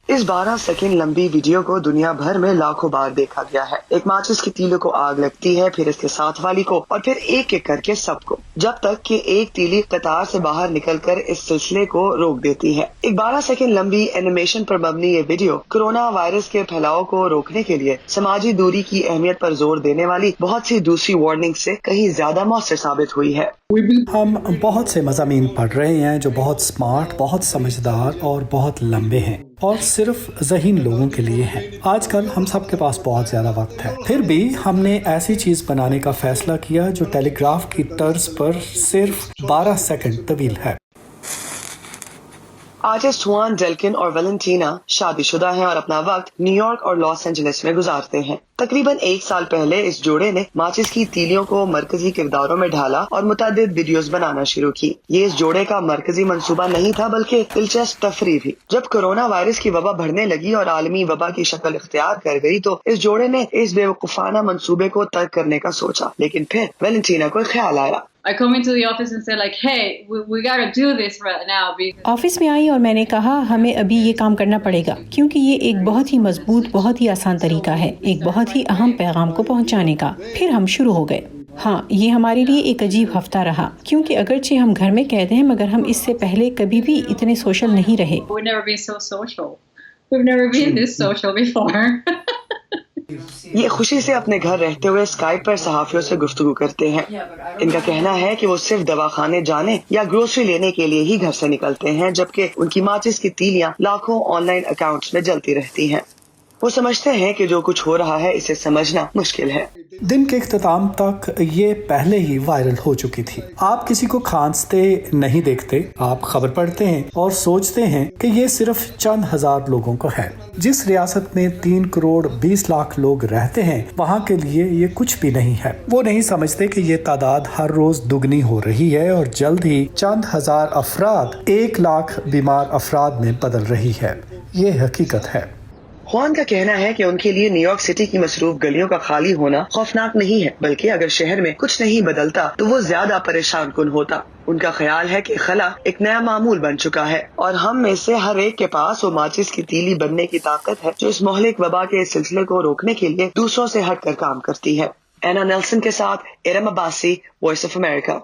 اس 12 second لمبی video کو دنیا بھر میں لاکھوں بار دیکھا گیا ہے۔ ایک ماچس کی تیلی کو آگ لگتی ہے، پھر اس کے ساتھ والی کو، اور پھر ایک ایک کر کے سب کو، جب تک کہ ایک تیلی قطار سے باہر نکل کر اس سلسلے کو روک دیتی ہے۔ ایک 12 سیکنڈ لمبی اینیمیشن پر مبنی یہ ویڈیو کورونا وائرس کے پھیلاؤ کو روکنے کے لیے سماجی دوری کی اہمیت پر زور دینے والی بہت سی دوسری وارننگ سے کہیں زیادہ مؤثر ثابت ہوئی ہے۔ ہم بہت سے مضامین پڑھ رہے ہیں جو بہت سمارٹ، بہت سمجھدار اور بہت لمبے ہیں اور صرف ذہین لوگوں کے لیے ہیں۔ آج کل ہم سب کے پاس بہت زیادہ وقت ہے، پھر بھی ہم نے ایسی چیز بنانے کا فیصلہ کیا جو ٹیلی گراف کی طرز پر صرف 12 سیکنڈ طویل ہے۔ آرٹسٹ جوان ڈیلکن اور ویلنٹینا شادی شدہ ہیں اور اپنا وقت نیو یارک اور لاس اینجلس میں گزارتے ہیں۔ تقریباً 1 سال پہلے اس جوڑے نے ماچس کی تیلیوں کو مرکزی کرداروں میں ڈھالا اور متعدد ویڈیوز بنانا شروع کی۔ یہ اس جوڑے کا مرکزی منصوبہ نہیں تھا بلکہ دلچسپ تفریح بھی۔ جب کورونا وائرس کی وبا بڑھنے لگی اور عالمی وبا کی شکل اختیار کر گئی تو اس جوڑے نے اس بے وقوفانہ منصوبے کو ترک کرنے کا سوچا، لیکن پھر ویلنٹینا کو خیال آیا۔ I come into the office and say like, hey, we gotta do this right now. Office میں آئی اور میں نے کہا ہمیں ابھی یہ کام کرنا پڑے گا کیونکہ یہ ایک بہت ہی مضبوط، بہت ہی آسان طریقہ ہے ایک بہت ہی اہم پیغام کو پہنچانے کا۔ پھر ہم شروع ہو گئے۔ ہاں، یہ ہمارے لیے ایک عجیب ہفتہ رہا کیونکہ اگرچہ ہم گھر میں قید ہیں مگر ہم اس سے پہلے کبھی بھی اتنے سوشل نہیں رہے۔ We've never been so social. We've never been this social before. یہ خوشی سے اپنے گھر رہتے ہوئے اسکائپ پر صحافیوں سے گفتگو کرتے ہیں۔ ان کا کہنا ہے کہ وہ صرف دواخانے جانے یا گروسری لینے کے لیے ہی گھر سے نکلتے ہیں، جبکہ ان کی ماچس کی تیلیاں لاکھوں آن لائن اکاؤنٹس میں جلتی رہتی ہیں۔ وہ سمجھتے ہیں کہ جو کچھ ہو رہا ہے اسے سمجھنا مشکل ہے۔ دن کے اختتام تک یہ پہلے ہی وائرل ہو چکی تھی۔ آپ کسی کو کھانستے نہیں دیکھتے، آپ خبر پڑھتے ہیں اور سوچتے ہیں کہ یہ صرف چند ہزار لوگوں کو ہے۔ جس ریاست میں 3 کروڑ 20 لاکھ لوگ رہتے ہیں وہاں کے لیے یہ کچھ بھی نہیں ہے۔ وہ نہیں سمجھتے کہ یہ تعداد ہر روز دگنی ہو رہی ہے اور جلد ہی چند ہزار افراد 1 لاکھ بیمار افراد میں بدل رہی ہے۔ یہ حقیقت ہے۔ خوان کا کہنا ہے کہ ان کے لیے نیو یارک سٹی کی مصروف گلیوں کا خالی ہونا خوفناک نہیں ہے، بلکہ اگر شہر میں کچھ نہیں بدلتا تو وہ زیادہ پریشان کن ہوتا۔ ان کا خیال ہے کہ خلا ایک نیا معمول بن چکا ہے اور ہم میں سے ہر ایک کے پاس وہ ماچس کی تیلی بننے کی طاقت ہے جو اس مہلک وبا کے سلسلے کو روکنے کے لیے دوسروں سے ہٹ کر کام کرتی ہے۔ اینا نیلسن کے ساتھ Iram Abbasi, voice of America.